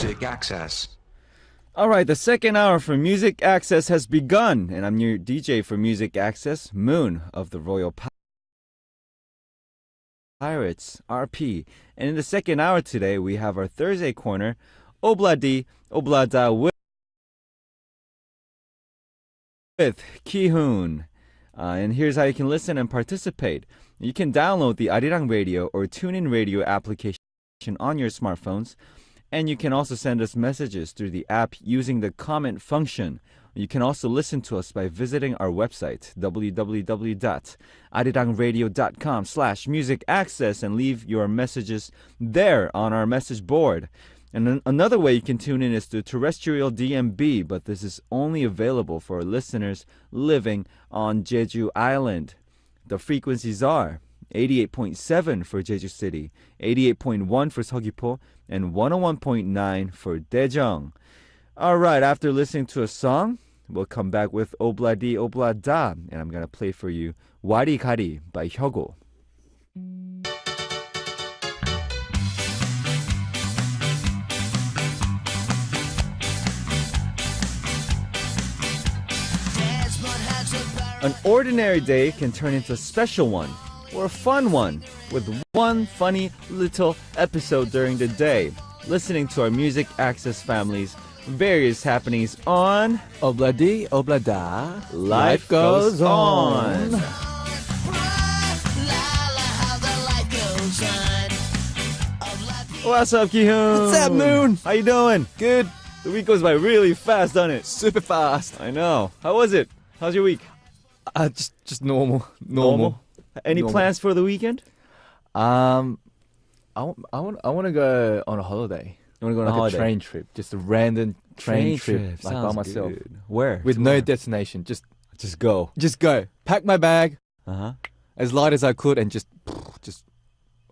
Music Access. All right, the second hour for Music Access has begun, and I'm your DJ for Music Access, Moon of the Royal Pirates, RP. And in the second hour today, we have our Thursday corner, Obladi Oblada with Kihoon. And here's how you can listen and participate. You can download the Arirang Radio or TuneIn Radio application on your smartphones. And you can also send us messages through the app using the comment function. You can also listen to us by visiting our website, www.arirangradio.com/musicaccess, and leave your messages there on our message board. And another way you can tune in is through terrestrial DMB, but this is only available for listeners living on Jeju Island. The frequencies are 88.7 for Jeju City, 88.1 for Seogwipo, and 101.9 for Daejeong. All right, after listening to a song, we'll come back with Obladi Oblada, and I'm going to play for you Wari Gari by Hyogo. An ordinary day can turn into a special one or a fun one with one funny little episode during the day. Listening to our Music Access family's various happenings on Obladi Oblada, Life Goes On. What's up, Kihoon? What's up, Moon? How you doing? Good. The week goes by really fast, doesn't it? Super fast. I know. How was it? How's your week? Just normal. Any Normal. plans for the weekend? I want to go on a holiday. You want to go on Like a holiday? a train trip, just a random train trip, like by Sounds myself, good. Where? with To no where? destination. Just go. go. Pack my bag Uh-huh. as light as I could, and just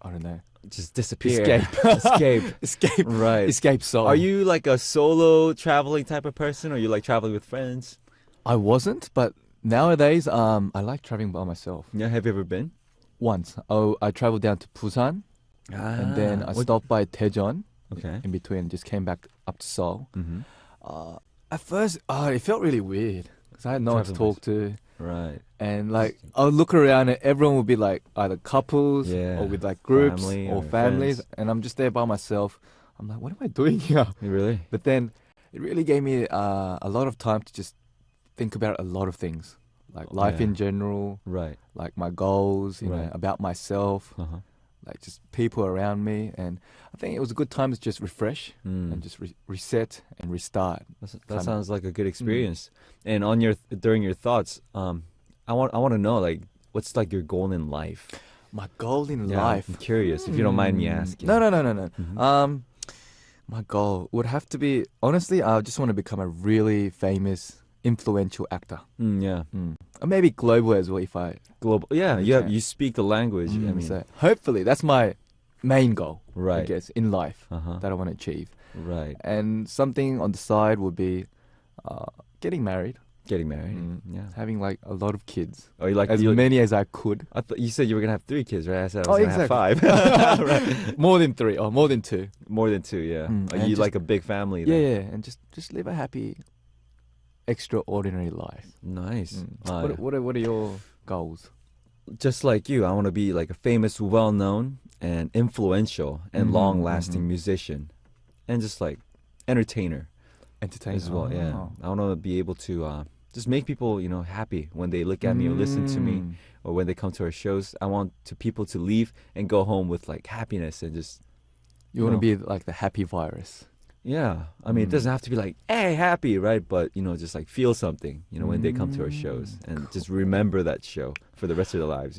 I don't know. Just disappear. Escape. Escape. Escape. Right. Escape soul. Are you like a solo traveling type of person, or you like traveling with friends? I wasn't, but nowadays, I like traveling by myself. Yeah. Have you ever been? Once, I traveled down to Busan, and then I stopped by Daejeon Okay. in between, just came back up to Seoul. Mm-hmm. At first, it felt really weird because I had no one to Traveling talk to, Right. and like I would look around and everyone would be like either couples Yeah. or with like groups Family or or families, friends. and I'm just there by myself. I'm like, what am I doing here? Really? But then it really gave me a lot of time to just think about a lot of things, like life Yeah. in general, Right. like my goals, you know, Right. about myself, Uh-huh. like just people around me. And I think it was a good time to just refresh and just reset and restart. That kinda- sounds like a good experience. And on your during your thoughts, I want to know like what's like your goal in life. My goal in Yeah, life. I'm curious if you don't mind me asking. No. Mhm. My goal would have to be, honestly, I just want to become a really famous, influential actor. Yeah. Or maybe global as well if I... Global. Yeah. Yeah. You speak the language. I mean. so hopefully, that's my main goal, I Right. guess, in life Uh-huh. that I want to achieve. Right. And something on the side would be getting married, Getting married. Yeah. having like a lot of kids, Oh, you like as many as I could. I thought you said you were gonna have 3 kids, right? I said I Oh, was gonna exactly. have 5. Right. More than 3 or more than 2. More than 2, yeah. Mm, Are and you just- like a big family? Yeah, Then? yeah, and just live a happy, extraordinary life. Nice. What are your goals? Just like you, I want to be like a famous, well-known, and influential and Mhm, long-lasting mhm. musician, and just like entertainer Entertainment as well. Yeah, Oh. I want to be able to just make people, happy when they look at me or listen to me, Mm. or when they come to our shows. I want people to leave and go home with like happiness and just You want to be like the happy virus. yeah. I mean, it doesn't have to be like hey happy, right? But just like feel something, when they come to our shows and just remember that show for the rest of their lives.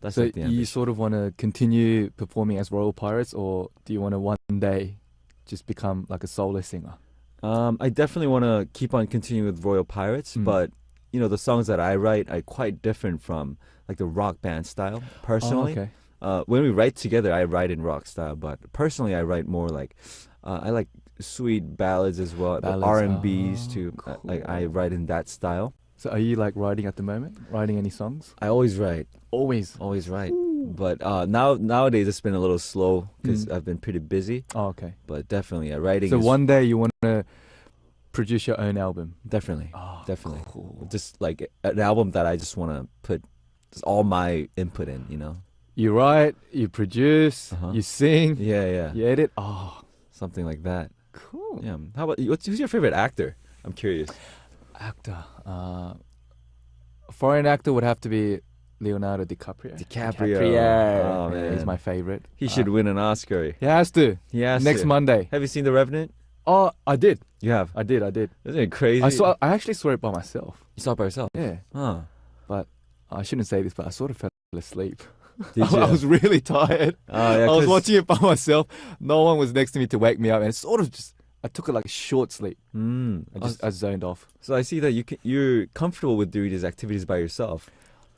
That's So like the you ambition. sort of want to continue performing as Royal Pirates, or do you want to one day just become like a solo singer? I definitely want to keep on continuing with Royal Pirates, Mm. but the songs that I write are quite different from like the rock band style. Personally, Oh, okay. when we write together, I write in rock style, but personally, I write more like I like sweet ballads as well, Ballads, R&Bs oh, too. Like I write in that style. So are you like writing at the moment? Writing any songs? I always write, Always. always write. But nowadays it's been a little slow because I've been pretty busy. Oh, okay. But definitely, writing So is one day you want to produce your own album. definitely, Oh, definitely. cool. Just like an album that I just want to put just all my input in, you know? You write, you produce, Uh-huh. you sing, Yeah, yeah. you edit. Oh, Something like that. cool. Yeah. How about you? Who's your favorite actor? I'm curious. Actor. Foreign actor would have to be Leonardo DiCaprio. DiCaprio. Oh, Yeah, he's man. my favorite. He should win an Oscar. He has to. He has Next to. Monday. Have you seen The Revenant? Oh, I did. You have. I did. Isn't it crazy? I actually saw it by myself. You saw it by yourself? Yeah. Huh. But I shouldn't say this, but I sort of fell asleep. Did you? I was really tired. Oh, yeah, I was 'cause- watching it by myself. No one was next to me to wake me up, and it sort of just. I took a short sleep. I zoned off. So I see that you're comfortable with doing these activities by yourself.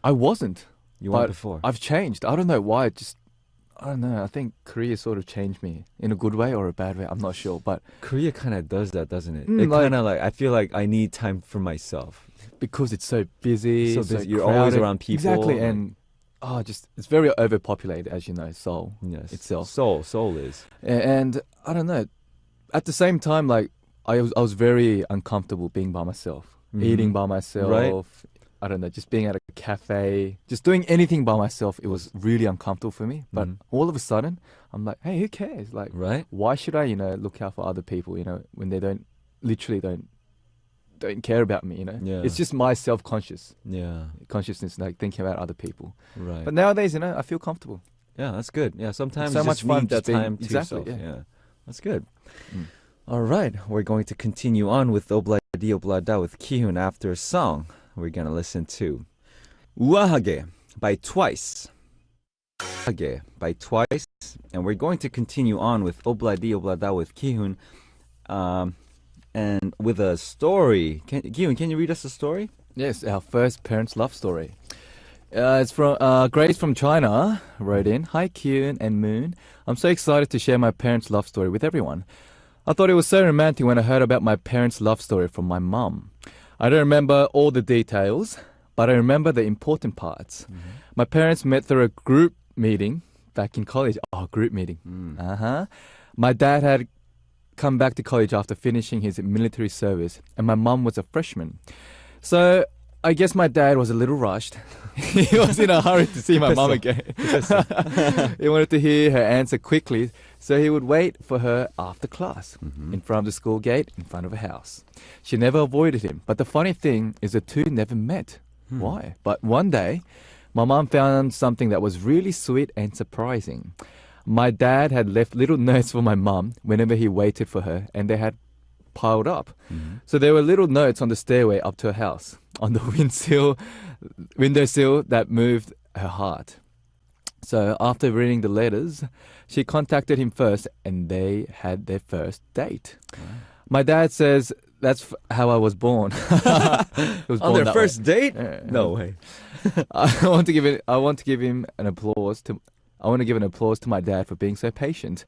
I wasn't. You But weren't before. I've changed. I don't know why. I don't know. I think Korea sort of changed me in a good way or a bad way. I'm not sure. But Korea kind of does that, doesn't it? Mm, It like- kind of like I feel like I need time for myself. because it's so busy, So so busy. You're always crowded. around people, Exactly, like- and it's very overpopulated, as you know, Seoul Yes. itself. Seoul is. And I don't know. At the same time, like I was very uncomfortable being by myself, Mhm. eating by myself. Right. I don't know, just being at a cafe, just doing anything by myself. It was really uncomfortable for me. But Mhm. all of a sudden, I'm like, hey, who cares? Like, Right? why should I, look out for other people, when they literally don't care about me, Yeah. It's just my consciousness, like thinking about other people. Right. But nowadays, I feel comfortable. yeah, that's good. Yeah, sometimes So you much just fun need that just being- time to exactly, yourself. yeah. Yeah. That's good. Mm. All right, we're going to continue on with Obladi Oblada with Kihoon after a song. We're going to listen to 우아하게 by Twice. 우아하게 by Twice. And we're going to continue on with Obladi Oblada with Kihoon. And with a story. Kihoon, can you read us a story? Yes, our first parents' love story. It's from Grace from China wrote in. Hi, Kihoon and Moon. I'm so excited to share my parents' love story with everyone. I thought it was so romantic when I heard about my parents' love story from my mum. I don't remember all the details, but I remember the important parts. My parents met through a group meeting back in college. Oh, group meeting. My dad had come back to college after finishing his military service, and my mum was a freshman. So I guess my dad was a little rushed. He was in a hurry to see my mum again. He wanted to hear her answer quickly, so he would wait for her after class, in front of the school gate, in front of a house. She never avoided him, but the funny thing is the two never met. Why? But one day, my mum found something that was really sweet and surprising. My dad had left little notes for my mum whenever he waited for her, and they had piled up. So there were little notes on the stairway up to her house, on the windowsill that moved her heart. So after reading the letters, she contacted him first, and they had their first date. My dad says that's how I was born. He was On born their that first way. date? Yeah. No way. I want to give him an applause to. I want to give an applause to my dad for being so patient.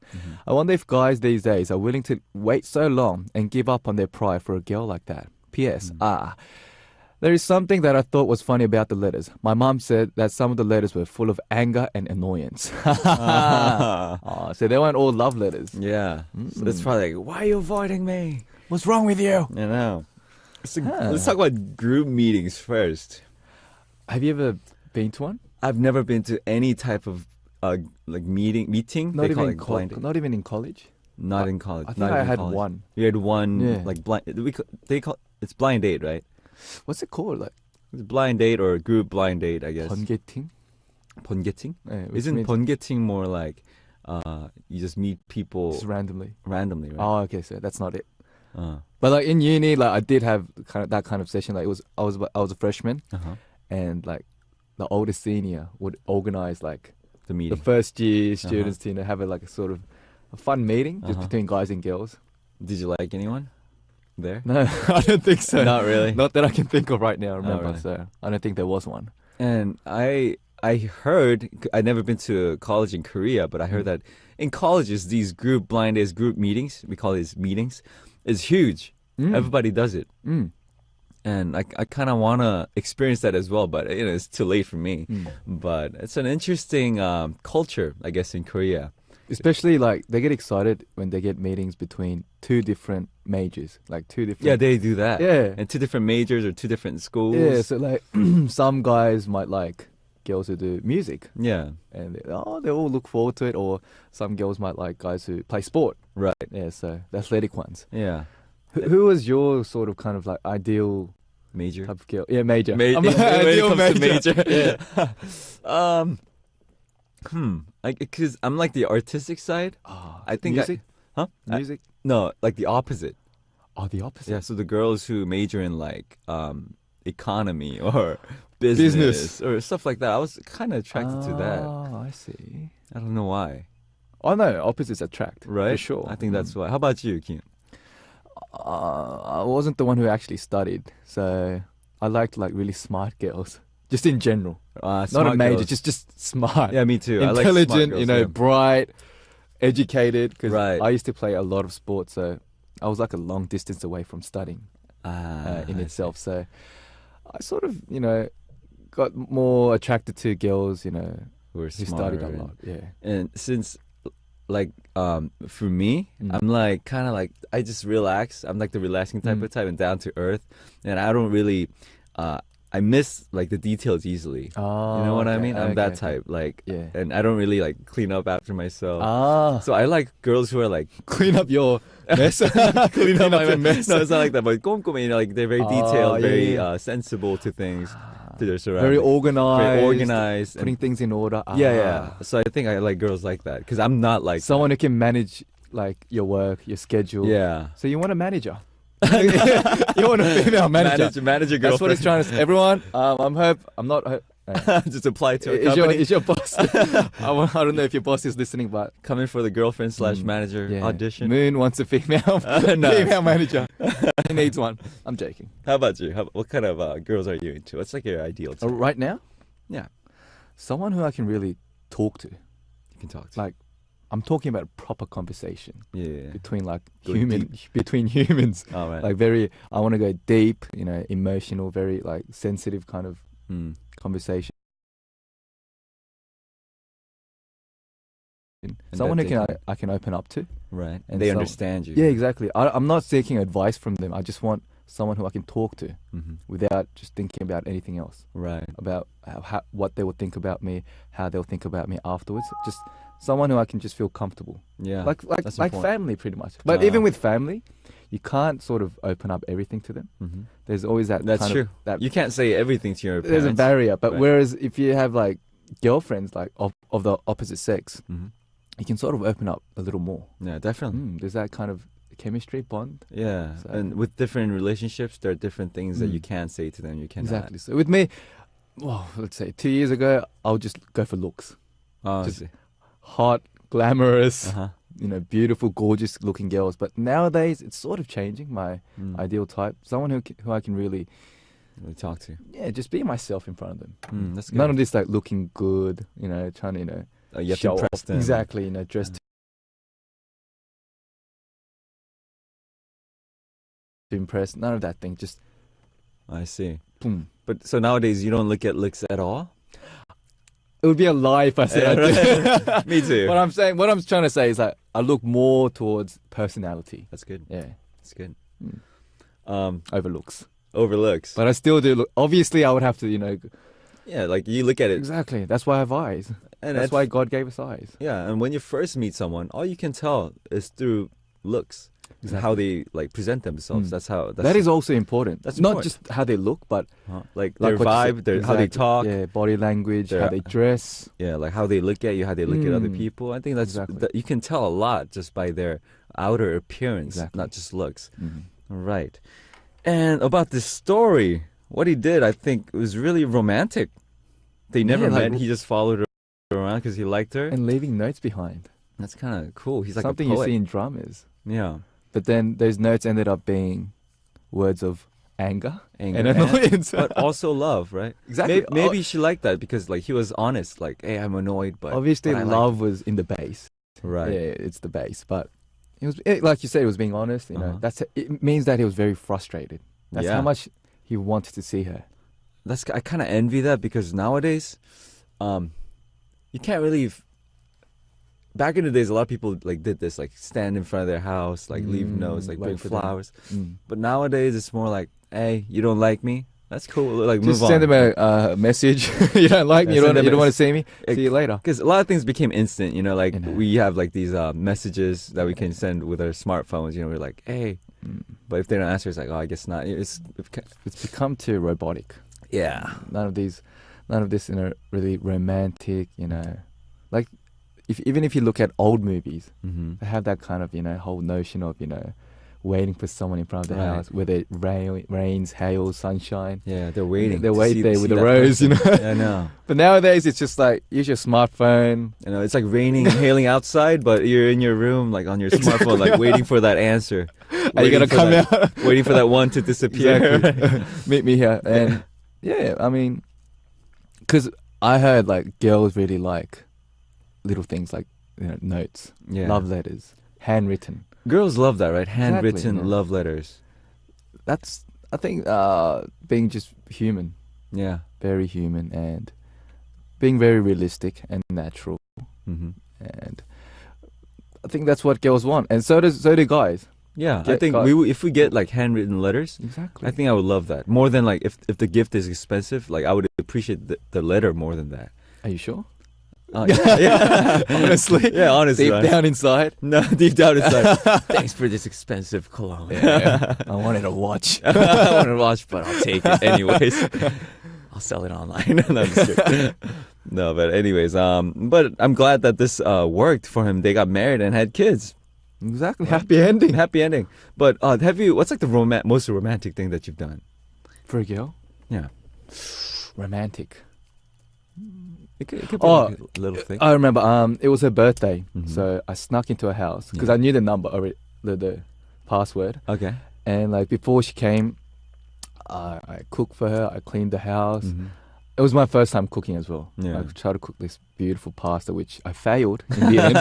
I wonder if guys these days are willing to wait so long and give up on their pride for a girl like that. P.S. There is something that I thought was funny about the letters. My mom said that some of the letters were full of anger and annoyance. So they weren't all love letters. Yeah. So it's probably like, why are you avoiding me? What's wrong with you? I know. Let's talk about group meetings first. Have you ever been to one? I've never been to any type of meeting. Not They call even it blind date. not even in college. Not in college. I think not I even had college. one. You had one Yeah. like blind. They call it's blind date, right? What's it called? Like It's blind date or group blind date, I guess. 번개팅? 번개팅? Which Isn't means 번개팅 more like you just meet people just randomly? randomly, right? Oh, okay, so that's not it. Uh, But like in uni, like I did have that kind of session. Like I was a freshman, uh-huh. and like the older senior would organize like The the meeting. first year students to have a sort of a fun meeting just Uh-huh. between guys and girls. Did you like anyone there? No, I don't think so. Not really? Not that I can think of right now. Remember, really? so I don't think there was one. And I heard, I've never been to college in Korea, but I heard that in colleges, these group blind days, group meetings, we call these meetings, is huge. Everybody does it. Mm. And I kind of want to experience that as well, but it's too late for me. Mm. But it's an interesting culture, I guess, in Korea. Especially like they get excited when they get meetings between two different majors, like two different. Yeah, they do that. Yeah. And two different majors or two different schools. Yeah, so like some guys might like girls who do music, Yeah, and they all look forward to it. Or some girls might like guys who play sport. right. Yeah, so the athletic ones. Yeah. Who was your sort of kind of like ideal Major. type of girl? Yeah, major. When it Ideal comes to major. Yeah. Because I'm like the artistic side. I think music. Huh? Music. No, like the opposite. Oh, the opposite. Yeah, so the girls who major in like economy or business or stuff like that, I was kind of attracted to that. Oh, I see. I don't know why. Oh no, opposites attract. Right? For sure. I think that's why. How about you, Kian? I wasn't the one who actually studied, so I liked like really smart girls, just in general. Not a Smart major, girls. just smart. Yeah, me too. I like smart Intelligent, girls, you know, yeah. bright, educated. Because Right. I used to play a lot of sports, so I was like a long distance away from studying in I itself. So I sort of, got more attracted to girls, We're who smarter studied a and- lot. Yeah. And since like for me, Mm. I'm like kind of like I just relax. I'm like the relaxing type Mm. of type and down to earth, and I don't really I miss like the details easily. Oh, You know what I okay, mean? I'm that okay. type. Like, Yeah. and I don't really like clean up after myself. Ah, So I like girls who are like clean up your mess. clean up your my mess. No, it's not like that. But 꼼꼼히, like they're very detailed, yeah, very yeah. sensible to things, to their Very surroundings, organized. very organized. Putting And, things in order. yeah, yeah. Ah. So I think I like girls like that because I'm not like Someone who can manage like your work, your schedule. that. Yeah. So you want a manager. You want a female manager. Manage your That's what girlfriend. it's trying to say. Everyone, I'm not. Just apply to a Is company. your boss? I don't know if your boss is listening, but Coming for the girlfriend slash manager yeah. audition. Moon wants a female No. female manager. He needs one. I'm joking. How about you? What kind of girls are you into? What's like your ideal? Type? Right now, Yeah, someone who I can really talk to. you can talk to. Like, I'm talking about a proper conversation Yeah. between like Go between humans. All right. Like I want to go deep, emotional, very like sensitive kind of conversation. Someone that who they I can open up to. Right. And They so- understand you. Yeah, exactly. I'm not seeking advice from them. I just want someone who I can talk to Hmm. without just thinking about anything else. Right. About what they will think about me, how they'll think about me afterwards. Just someone who I can just feel comfortable. Yeah. Like that's like important. family, pretty much. But Ah. even with family, you can't sort of open up everything to them. Hmm. There's always that. That's kind true. Of, that You can't say everything to your there's parents. a barrier. But Right. whereas if you have like girlfriends like of the opposite sex, Hmm. you can sort of open up a little more. Yeah, definitely. There's that kind of chemistry bond. Yeah, So- and with different relationships, there are different things that you Mm. can say to them. You cannot. Exactly. So with me, well, let's say 2 years ago, I'll just go for looks. Oh, Just hot, glamorous, uh-huh. Beautiful, gorgeous looking girls. But nowadays, it's sort of changing my Mm. ideal type. Someone who I can really, Really talk to. just be myself in front of them. That's good. None of this like looking good, trying to, You have to show impress off. them. Exactly, dressed to impress. None of that thing. Just I see. boom. But so nowadays you don't look at looks at all. It would be a lie if I said I did. Me too. What I'm trying to say is that I look more towards personality. That's good. Yeah, That's good. Mm. over looks. Overlooks. But I still do look. Obviously, I would have to, Yeah, like you look at it, exactly. That's why I have eyes. and That's why God gave us eyes. Yeah, and when you first meet someone, all you can tell is through looks, Exactly. how they like present themselves. Mm. That's how. That is also important. That's not important. just how they look, but like like their what you said. vibe, how they Exactly. talk. Yeah, body language, Their- how they dress. Yeah, like how they look at you, how they look at other Mm. people. I think that's Exactly. that you can tell a lot just by their outer appearance, Exactly. not just looks. Mhm. Right. And about this story, what he did, I think, was really romantic. They never Yeah, like- met. He just followed her around because he liked her. And leaving notes behind. That's kind of cool. He's like Something a you poet. see in dramas. Yeah. But then those notes ended up being words of anger, Anger and annoyance. but also love, right? Exactly. Maybe she liked that because like he was honest. Like, hey, I'm annoyed, but Obviously, but I like love was in the base. it. Right. Yeah, it's the base. But like you said, it was being honest. Uh-huh. It means that he was very frustrated. That's Yeah. how much he wanted to see her. I kind of envy that because nowadays, you can't really. Back in the days, a lot of people like did this, like stand in front of their house, like leave notes, like wait bring for them. flowers. But nowadays, it's more like, hey, you don't like me? That's cool. Like Just move send on. them a message. You don't like me. Yeah, You send them don't a- want to see me. See you later. Because a lot of things became instant, you know, like You know. we have like these messages that we can send with our smartphones, you know, we're like, hey, but if they don't answer, it's like, oh, I guess not. It's become too robotic. Yeah. None of this, really romantic. Like even if you look at old movies, they have that kind of whole notion of waiting for someone in front of the Right. house, whether it rains, hail, sunshine. Yeah, they're waiting. They to wait see- there see with a that rose, person. I know. But nowadays it's just like use your smartphone. You know, it's like raining and hailing outside, but you're in your room, like on your smartphone, like waiting for that answer. Are you gonna Waiting for come that- out? Waiting for that one to disappear. Exactly. Meet me here. And yeah, I mean, because I heard like girls really like little things like notes, Yeah. love letters, handwritten. Girls love that, right? Handwritten yeah. love letters. That's I think being just human, Yeah. very human, and being very realistic and natural. And I think that's what girls want, and so do guys. Yeah, I Get think caught. if we get like handwritten letters, Exactly. I think I would love that more than like if the gift is expensive. Like I would appreciate the letter more than that. Are you sure? Yeah. Honestly, Yeah, honestly. deep down inside. No, deep down it's like, thanks for this expensive cologne. Yeah, I wanted a watch. I want to watch, but I'll take it anyways. I'll sell it online. No, I'm just kidding. No, but anyways, but I'm glad that this worked for him. They got married and had kids. Exactly. Happy ending. Happy ending. But what's like the most romantic thing that you've done? For a girl, Yeah. romantic. It could be Oh, like a little thing. I remember. It was her birthday, Mhm. so I snuck into her house because Yeah. I knew the number already, the password. Okay. And like before she came, I cooked for her. I cleaned the house. Mhm. It was my first time cooking as well. Yeah. I tried to cook this beautiful pasta, which I failed in the end.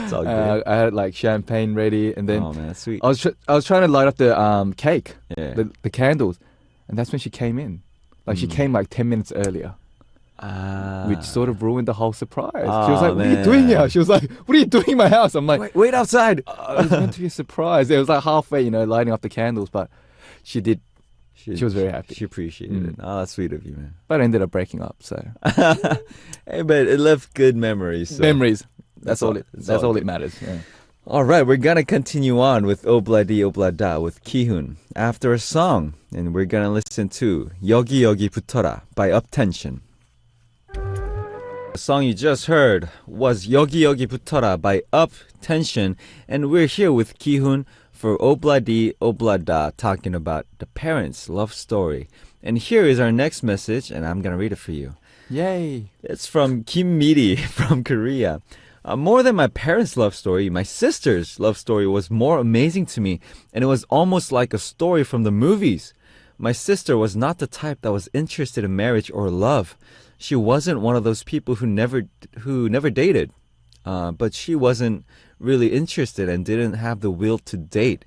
It's all good. I had like champagne ready, and then Oh man, that's sweet. I was trying to light up the cake, Yeah. the candles, and that's when she came in. Like she came like 10 minutes earlier, which sort of ruined the whole surprise. She was Oh, like, "What are you doing here?" man. She was like, "What are you doing in my house?" I'm like, wait outside. "It was meant to be a surprise." It was like halfway, lighting up the candles, but she did. She was very happy. She appreciated it. Oh, that's sweet of you, man. But I ended up breaking up. So Hey, but it left good memories. So. memories. That's That's all. all- It. that's That's all all good. it matters. Yeah. All right, we're gonna continue on with Obladi Oblada with Kihoon after a song, and we're gonna listen to Yogi Yogi Putora by Uptension. The song you just heard was Yogi Yogi Putora by Uptension, and we're here with Kihoon for Obladi Oblada talking about the parents' love story. And here is our next message, and I'm gonna read it for you. Yay! It's from Kim Miri from Korea. More than my parents' love story, my sister's love story was more amazing to me, and it was almost like a story from the movies. My sister was not the type that was interested in marriage or love. She wasn't one of those people who never dated, but she wasn't really interested and didn't have the will to date.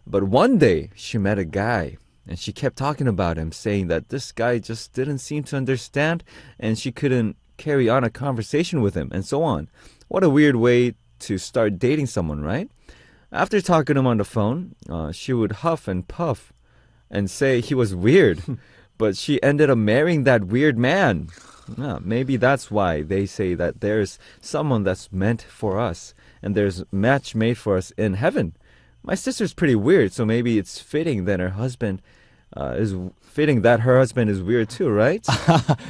But one day she met a guy, and she kept talking about him, saying that this guy just didn't seem to understand, and she couldn't carry on a conversation with him, and so on. What a weird way to start dating someone, right? After talking to him on the phone, she would huff and puff and say he was weird, but she ended up marrying that weird man. Maybe that's why they say that there's someone that's meant for us, and there's a match made for us in heaven. My sister's pretty weird, so maybe it's fitting that her husband is weird too, right?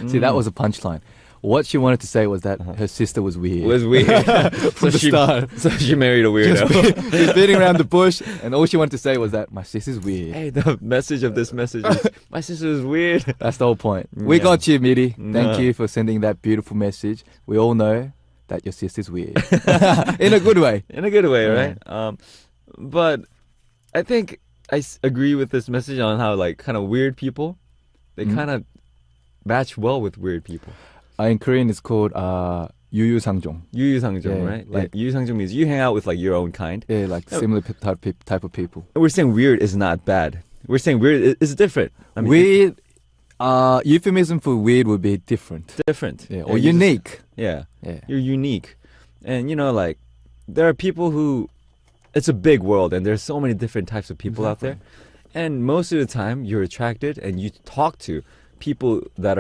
See, that was a punchline. What she wanted to say was that her sister was weird. Was weird. From the start. So she married a She was weirdo. she was beating around the bush, and all she wanted to say was that my sister's weird. Hey, the message of this message is my sister is weird. That's the whole point. We Yeah. got you, Miri. Yeah. Thank you for sending that beautiful message. We all know that your sister's weird. In a good way. In a good way, Yeah. right? But I think I agree with this message on how like kind of weird people, they kind of match well with weird people. In Korean, it's called 유유상종. 유유상종, Yeah, right? like- Like 유유상종 means you hang out with like your own kind. Yeah, like Oh. similar type of people. We're saying weird is not bad. We're saying weird is different. I mean, Weird. Euphemism for weird would be different. different. Yeah, or And you just- unique. yeah. Yeah. You're unique. And like there are people who it's a big world and there's so many different types of people out there. And most of the time you're attracted and you talk to people that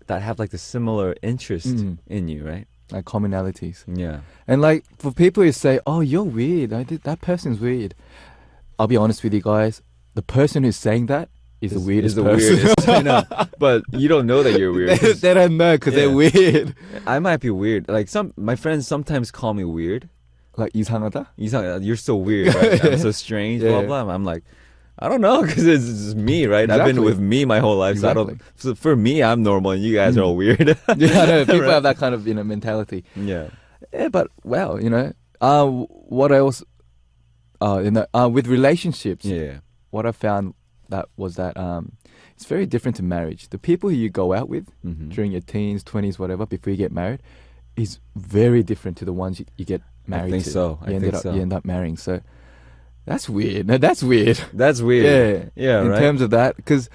have like the similar interest in you, right? Like commonalities. Yeah. And like for people who say, "Oh, you're weird. That person's weird." I'll be honest with you guys. The person who's saying that is the weirdest person. Weirdest. I know. But you don't know that you're weird. They don't know because they're Yeah. weird. I might be weird. Like my friends sometimes call me weird. Like 이상하다. You're so weird, right? I'm so strange, Yeah. blah blah. I'm like, I don't know, because it's just me, right? I've been Exactly. with me my whole life, so I don't. So for me, I'm normal, and you guys are all weird. Yeah, I know. People Right. have that kind of mentality. Yeah. Yeah, but wow, what else? With relationships, Yeah. what I found was that it's very different to marriage. The people who you go out with Mhm. during your teens, 20s, whatever, before you get married, is very different to the ones you get married think to. so. I think so. You end up marrying. So that's weird. No, that's weird. That's weird. Yeah, Yeah. In Right. terms of that, because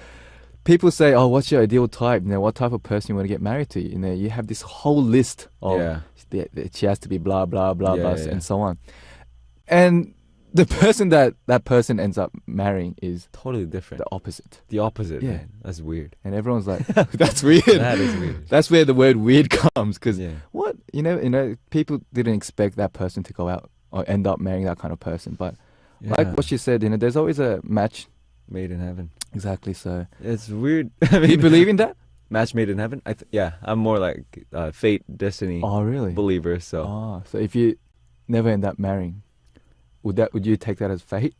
people say, "Oh, what's your ideal type? What type of person you want to get married to?" You have this whole list of Yeah. she has to be blah blah blah Yeah, blah yeah. and so on. And the person that person ends up marrying is Totally different. the opposite. The opposite. Yeah. Man. That's weird. And everyone's like, "That's weird." That is weird. That's where the word weird comes, because Yeah. what people didn't expect that person to go out or end up marrying that kind of person. But like Yeah. what she said, there's always a match. Made in heaven. Exactly. So It's weird. do you believe in that? Match made in heaven? Yeah. I'm more like fate, destiny Oh, really? believer. So So if you never end up marrying, would you take that as fate?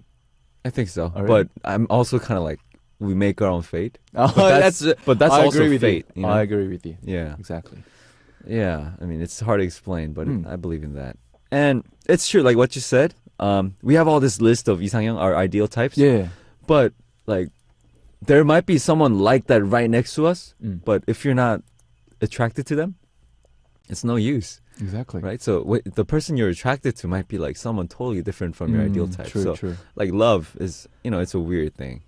I think so. Oh, really? But I'm also kind of like we make our own fate. Oh, But that's I also agree with fate. you. You know? I agree with you. Yeah. Exactly. Yeah. I mean, it's hard to explain, but Mm. I believe in that. And it's true, like what you said. We have all this list of 이상형, our ideal types. Yeah. But like, there might be someone like that right next to us. Mm. But if you're not attracted to them, it's no use, Exactly. right? So the person you're attracted to might be like someone totally different from your ideal type. True, So true. like love is, it's a weird thing.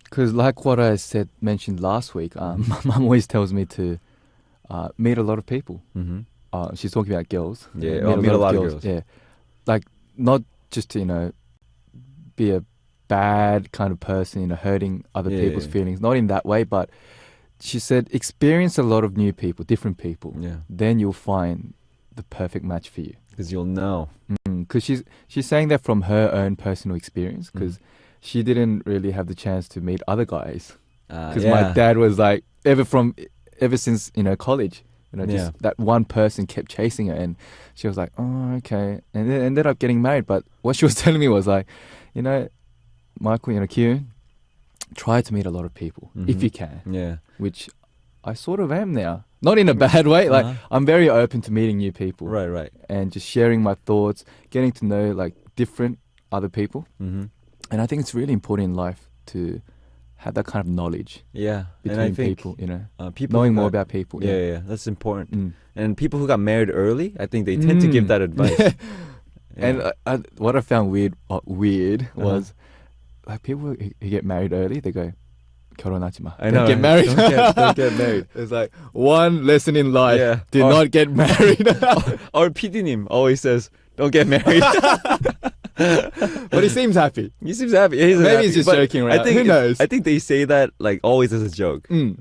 Because like what I mentioned last week, my mum always tells me to meet a lot of people. Mm-hmm. She's talking about girls. Yeah, meet a lot of girls. Yeah, like not just to be a bad kind of person, hurting other Yeah, people's yeah. feelings. Not in that way, but she said experience a lot of new people, different people. Yeah, Then you'll find the perfect match for you. because you'll know. Because she's saying that from her own personal experience. Because she didn't really have the chance to meet other guys. Because my dad was like ever since college. Just Yeah. that one person kept chasing her, and she was like, "Oh, okay," and then ended up getting married. But what she was telling me was like, Michael, Kihoon, try to meet a lot of people if Mhm. you can, Yeah. which I sort of am now. Not in a bad way. Like Uh-huh. I'm very open to meeting new people, Right, right. and just sharing my thoughts, getting to know like different other people. Mm-hmm. And I think it's really important in life to have that kind of knowledge Yeah. between and I think, people, people knowing who more got- about people. Yeah, that's important. Mm. And people who got married early, I think they tend to give Mm. that advice. Yeah. And what I found weird was Uh-huh. like people who get married early, they go, 결혼하지 마. I know. Don't get married. Don't get married. It's like one lesson in life. Yeah. Do Or- not get married. Our PD님 always says, "Don't get married." But he seems happy. He seems happy. Maybe Maybe he's just joking around. Who knows? I think they say that like always as a joke. Mm.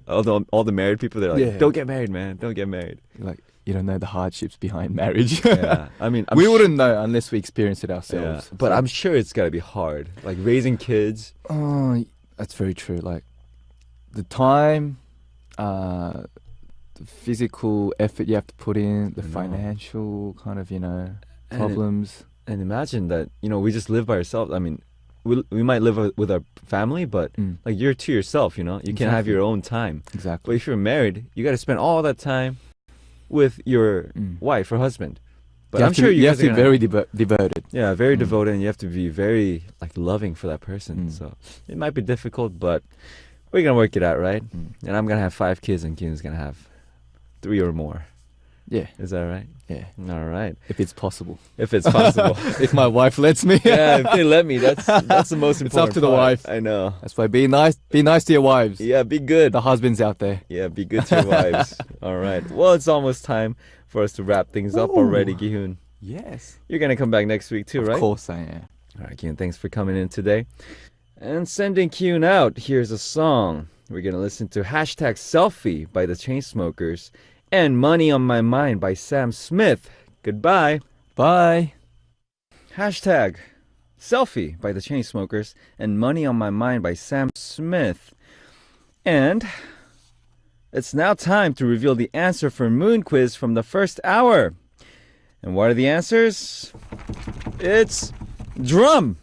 All the married people, they're like, Yeah. "Don't get married, man. Don't get married." Like you don't know the hardships behind marriage. Yeah. I mean, we wouldn't know unless we experience it ourselves. But I'm sure it's got to be hard. Like raising kids. Oh, that's very true. Like the time, the physical effort you have to put in, the I know. financial kind of, And problems. And imagine that, we just live by ourselves. I mean, we might live with our family, but Mm, like you're to yourself, you can have Exactly. your own time. But exactly. if you're married, you got to spend all that time with your Mm. wife or husband. But You I'm have to, sure you have guys to are be gonna- very devoted. Yeah, very Mm. devoted, and you have to be very like loving for that person. Mm. So it might be difficult, but we're gonna work it out, right? Mm. And I'm gonna have 5 kids, and Keen's gonna have 3 or more. Yeah. Is that right? Yeah. All right. If it's possible. If it's possible. If my wife lets me. Yeah, if they let me, that's the most important It's up to the part. wife. I know. That's why be nice to your wives. Yeah, be good. The husbands out there. Yeah, be good to your wives. All right. Well, it's almost time for us to wrap things up already, Ooh. Kihoon. Yes. You're going to come back next week too, right? Of course I am. All right, Kihoon, thanks for coming in today. And sending Kihoon out, here's a song. We're going to listen to #Selfie by the Chainsmokers and Money on My Mind by Sam Smith. Goodbye. Bye. #Selfie by the Chainsmokers and Money on My Mind by Sam Smith. And it's now time to reveal the answer for Moon Quiz from the first hour. And what are the answers? It's drums.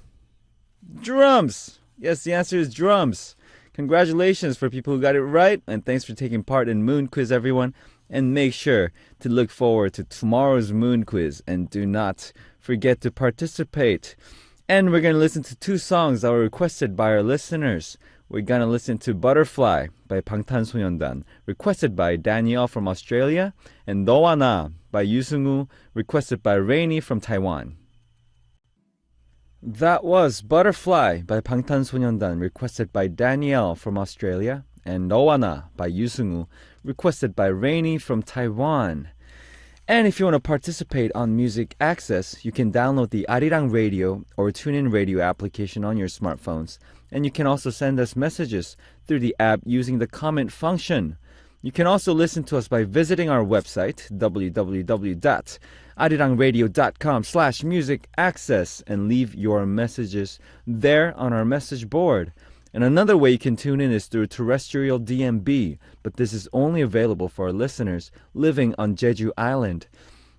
Yes, the answer is drums. Congratulations for people who got it right, and thanks for taking part in Moon Quiz, everyone. And make sure to look forward to tomorrow's Moon Quiz, and do not forget to participate. And we're going to listen to 2 songs that were requested by our listeners. We're going to listen to Butterfly by 방탄소년단, requested by Danielle from Australia, and 너와 나 by Yusungu, requested by Rainy from Taiwan. That was Butterfly by 방탄소년단, requested by Danielle from Australia, and 너와 나 by Yusungu, requested by Rainy from Taiwan. And if you want to participate on Music Access, you can download the Arirang Radio or TuneIn Radio application on your smartphones. And you can also send us messages through the app using the comment function. You can also listen to us by visiting our website, www.arirangradio.com/musicaccess, and leave your messages there on our message board. And another way you can tune in is through terrestrial DMB, but this is only available for our listeners living on Jeju Island.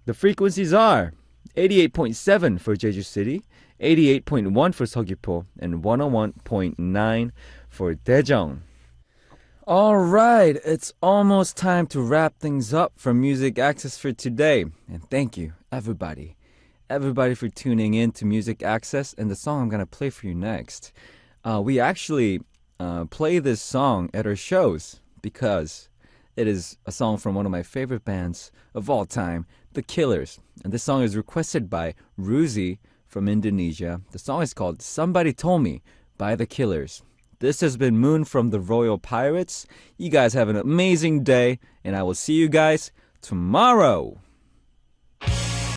The frequencies are 88.7 for Jeju City, 88.1 for Seogwipo, and 101.9 for Daejeong. All right, it's almost time to wrap things up for Music Access for today. And thank you, everybody for tuning in to Music Access. And the song I'm going to play for you next, we actually play this song at our shows because it is a song from one of my favorite bands of all time, The Killers. And this song is requested by Ruzi from Indonesia. The song is called Somebody Told Me by The Killers. This has been Moon from the Royal Pirates. You guys have an amazing day, and I will see you guys tomorrow.